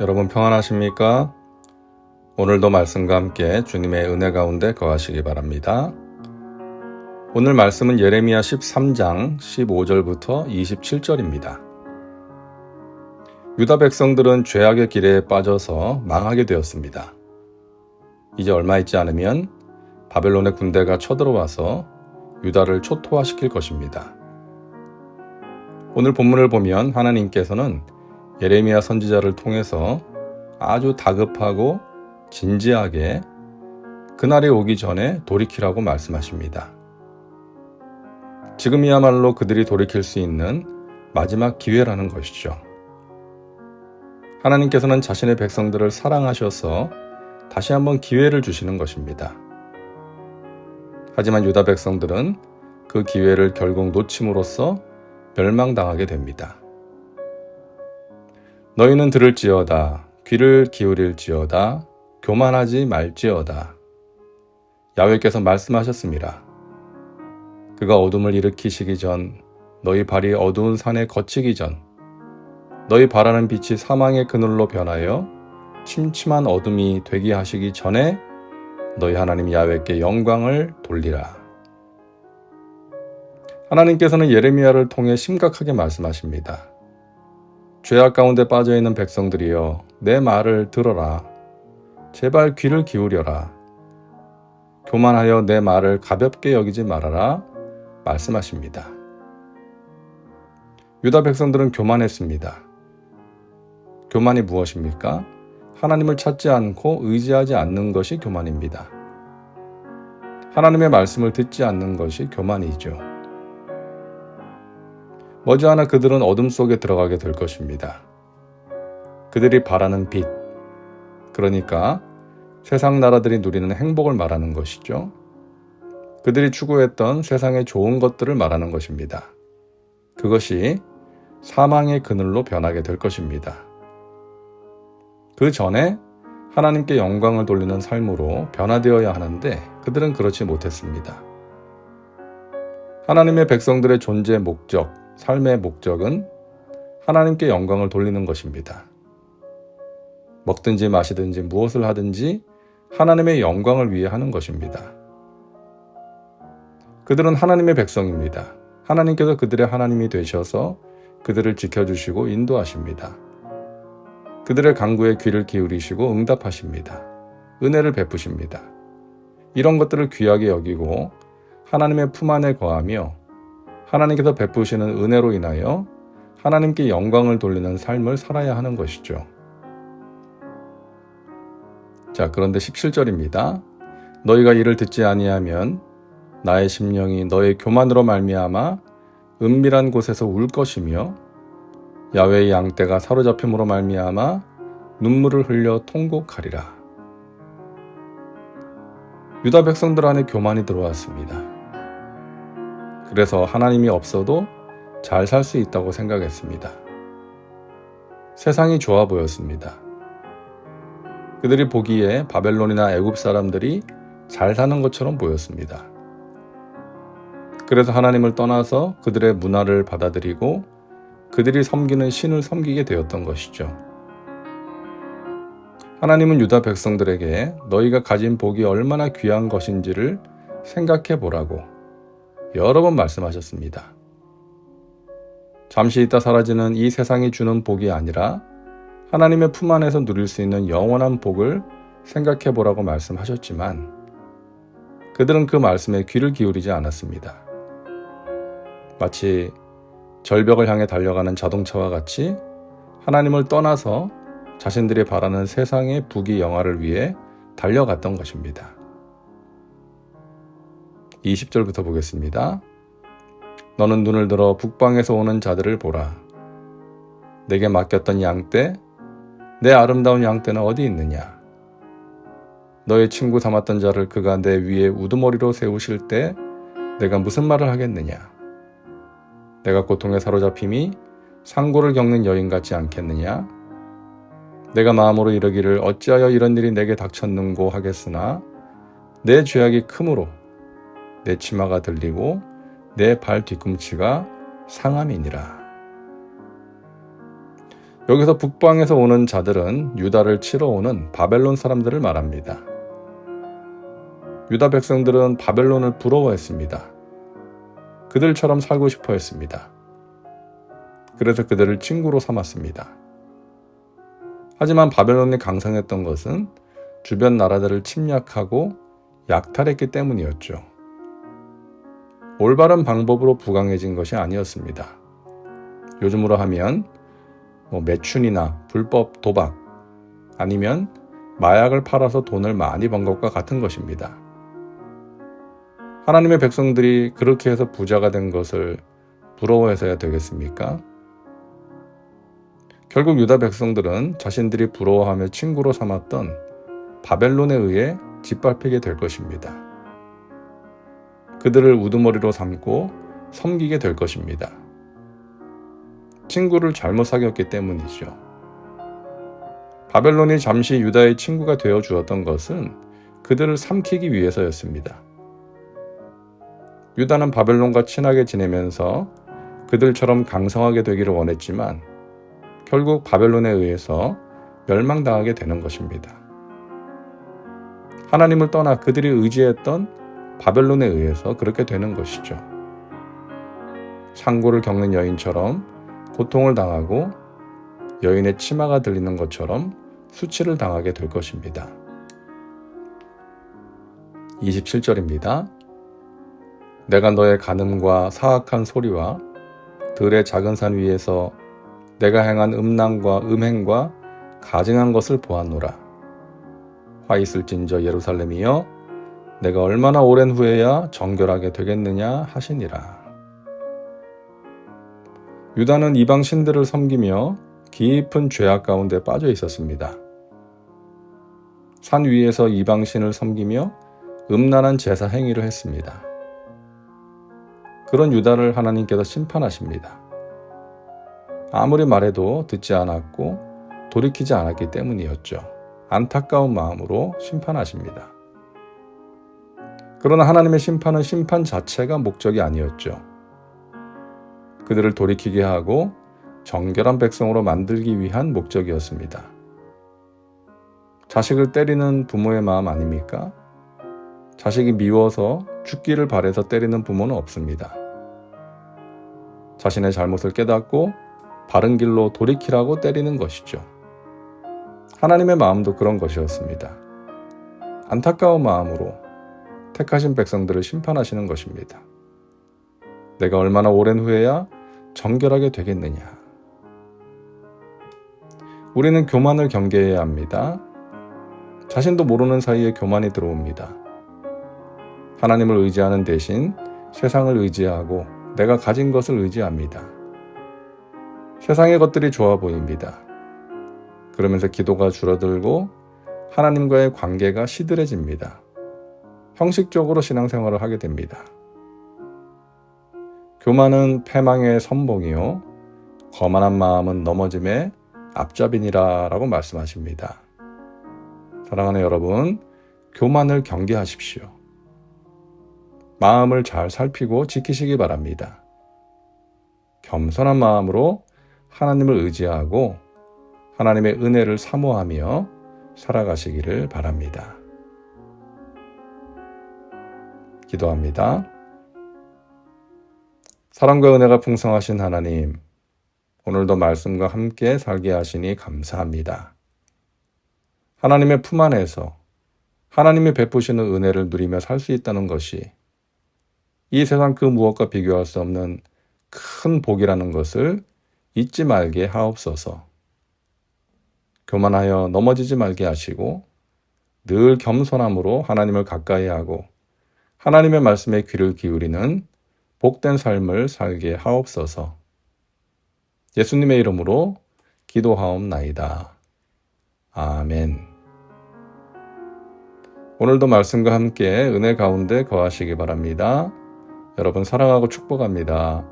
여러분 평안하십니까? 오늘도 말씀과 함께 주님의 은혜 가운데 거하시기 바랍니다. 오늘 말씀은 예레미야 13장 15절부터 27절입니다. 유다 백성들은 죄악의 길에 빠져서 망하게 되었습니다. 이제 얼마 있지 않으면 바벨론의 군대가 쳐들어와서 유다를 초토화시킬 것입니다. 오늘 본문을 보면 하나님께서는 예레미야 선지자를 통해서 아주 다급하고 진지하게 그날이 오기 전에 돌이키라고 말씀하십니다. 지금이야말로 그들이 돌이킬 수 있는 마지막 기회라는 것이죠. 하나님께서는 자신의 백성들을 사랑하셔서 다시 한번 기회를 주시는 것입니다. 하지만 유다 백성들은 그 기회를 결국 놓침으로써 멸망당하게 됩니다. 너희는 들을지어다, 귀를 기울일지어다, 교만하지 말지어다. 야훼께서 말씀하셨습니다. 그가 어둠을 일으키시기 전, 너희 발이 어두운 산에 거치기 전, 너희 바라는 빛이 사망의 그늘로 변하여 침침한 어둠이 되게 하시기 전에 너희 하나님 야훼께 영광을 돌리라. 하나님께서는 예레미야를 통해 심각하게 말씀하십니다. 죄악 가운데 빠져있는 백성들이여, 내 말을 들어라. 제발 귀를 기울여라. 교만하여 내 말을 가볍게 여기지 말아라. 말씀하십니다. 유다 백성들은 교만했습니다. 교만이 무엇입니까? 하나님을 찾지 않고 의지하지 않는 것이 교만입니다. 하나님의 말씀을 듣지 않는 것이 교만이죠. 머지않아 그들은 어둠 속에 들어가게 될 것입니다. 그들이 바라는 빛, 그러니까 세상 나라들이 누리는 행복을 말하는 것이죠. 그들이 추구했던 세상의 좋은 것들을 말하는 것입니다. 그것이 사망의 그늘로 변하게 될 것입니다. 그 전에 하나님께 영광을 돌리는 삶으로 변화되어야 하는데 그들은 그렇지 못했습니다. 하나님의 백성들의 존재의 목적, 삶의 목적은 하나님께 영광을 돌리는 것입니다. 먹든지 마시든지 무엇을 하든지 하나님의 영광을 위해 하는 것입니다. 그들은 하나님의 백성입니다. 하나님께서 그들의 하나님이 되셔서 그들을 지켜주시고 인도하십니다. 그들의 간구에 귀를 기울이시고 응답하십니다. 은혜를 베푸십니다. 이런 것들을 귀하게 여기고 하나님의 품 안에 거하며 하나님께서 베푸시는 은혜로 인하여 하나님께 영광을 돌리는 삶을 살아야 하는 것이죠. 자, 그런데 17절입니다. 너희가 이를 듣지 아니하면 나의 심령이 너의 교만으로 말미암아 은밀한 곳에서 울 것이며 야훼의 양떼가 사로잡힘으로 말미암아 눈물을 흘려 통곡하리라. 유다 백성들 안에 교만이 들어왔습니다. 그래서 하나님이 없어도 잘 살 수 있다고 생각했습니다. 세상이 좋아 보였습니다. 그들이 보기에 바벨론이나 애굽 사람들이 잘 사는 것처럼 보였습니다. 그래서 하나님을 떠나서 그들의 문화를 받아들이고 그들이 섬기는 신을 섬기게 되었던 것이죠. 하나님은 유다 백성들에게 너희가 가진 복이 얼마나 귀한 것인지를 생각해 보라고 여러 번 말씀하셨습니다. 잠시 있다 사라지는 이 세상이 주는 복이 아니라 하나님의 품 안에서 누릴 수 있는 영원한 복을 생각해 보라고 말씀하셨지만 그들은 그 말씀에 귀를 기울이지 않았습니다. 마치 절벽을 향해 달려가는 자동차와 같이 하나님을 떠나서 자신들이 바라는 세상의 부귀 영화를 위해 달려갔던 것입니다. 20절부터 보겠습니다. 너는 눈을 들어 북방에서 오는 자들을 보라. 내게 맡겼던 양떼, 내 아름다운 양떼는 어디 있느냐? 너의 친구 삼았던 자를 그가 내 위에 우두머리로 세우실 때 내가 무슨 말을 하겠느냐? 내가 고통에 사로잡힘이 상고를 겪는 여인 같지 않겠느냐? 내가 마음으로 이르기를 어찌하여 이런 일이 내게 닥쳤는고 하겠으나 내 죄악이 크므로 내 치마가 들리고 내 발 뒤꿈치가 상함이니라. 여기서 북방에서 오는 자들은 유다를 치러 오는 바벨론 사람들을 말합니다. 유다 백성들은 바벨론을 부러워했습니다. 그들처럼 살고 싶어 했습니다. 그래서 그들을 친구로 삼았습니다. 하지만 바벨론이 강성했던 것은 주변 나라들을 침략하고 약탈했기 때문이었죠. 올바른 방법으로 부강해진 것이 아니었습니다. 요즘으로 하면 매춘이나 불법 도박 아니면 마약을 팔아서 돈을 많이 번 것과 같은 것입니다. 하나님의 백성들이 그렇게 해서 부자가 된 것을 부러워해서야 되겠습니까? 결국 유다 백성들은 자신들이 부러워하며 친구로 삼았던 바벨론에 의해 짓밟히게 될 것입니다. 그들을 우두머리로 삼고 섬기게 될 것입니다. 친구를 잘못 사귀었기 때문이죠. 바벨론이 잠시 유다의 친구가 되어 주었던 것은 그들을 삼키기 위해서였습니다. 유다는 바벨론과 친하게 지내면서 그들처럼 강성하게 되기를 원했지만 결국 바벨론에 의해서 멸망당하게 되는 것입니다. 하나님을 떠나 그들이 의지했던 바벨론에 의해서 그렇게 되는 것이죠. 상고를 겪는 여인처럼 고통을 당하고 여인의 치마가 들리는 것처럼 수치를 당하게 될 것입니다. 27절입니다. 내가 너의 간음과 사악한 소리와 들의 작은 산 위에서 내가 행한 음란과 음행과 가증한 것을 보았노라. 화 있을진저 예루살렘이여 내가 얼마나 오랜 후에야 정결하게 되겠느냐 하시니라. 유다는 이방 신들을 섬기며 깊은 죄악 가운데 빠져 있었습니다. 산 위에서 이방 신을 섬기며 음란한 제사 행위를 했습니다. 그런 유다를 하나님께서 심판하십니다. 아무리 말해도 듣지 않았고 돌이키지 않았기 때문이었죠. 안타까운 마음으로 심판하십니다. 그러나 하나님의 심판은 심판 자체가 목적이 아니었죠. 그들을 돌이키게 하고 정결한 백성으로 만들기 위한 목적이었습니다. 자식을 때리는 부모의 마음 아닙니까? 자식이 미워서 죽기를 바래서 때리는 부모는 없습니다. 자신의 잘못을 깨닫고 바른 길로 돌이키라고 때리는 것이죠. 하나님의 마음도 그런 것이었습니다. 안타까운 마음으로 택하신 백성들을 심판하시는 것입니다. 내가 얼마나 오랜 후에야 정결하게 되겠느냐. 우리는 교만을 경계해야 합니다. 자신도 모르는 사이에 교만이 들어옵니다. 하나님을 의지하는 대신 세상을 의지하고 내가 가진 것을 의지합니다. 세상의 것들이 좋아 보입니다. 그러면서 기도가 줄어들고 하나님과의 관계가 시들해집니다. 형식적으로 신앙생활을 하게 됩니다. 교만은 패망의 선봉이요 거만한 마음은 넘어짐의 앞잡이니라 라고 말씀하십니다. 사랑하는 여러분, 교만을 경계하십시오. 마음을 잘 살피고 지키시기 바랍니다. 겸손한 마음으로 하나님을 의지하고 하나님의 은혜를 사모하며 살아가시기를 바랍니다. 기도합니다. 사랑과 은혜가 풍성하신 하나님, 오늘도 말씀과 함께 살게 하시니 감사합니다. 하나님의 품 안에서 하나님이 베푸시는 은혜를 누리며 살 수 있다는 것이 이 세상 그 무엇과 비교할 수 없는 큰 복이라는 것을 잊지 말게 하옵소서. 교만하여 넘어지지 말게 하시고 늘 겸손함으로 하나님을 가까이 하고 하나님의 말씀에 귀를 기울이는 복된 삶을 살게 하옵소서. 예수님의 이름으로 기도하옵나이다. 아멘. 오늘도 말씀과 함께 은혜 가운데 거하시기 바랍니다. 여러분 사랑하고 축복합니다.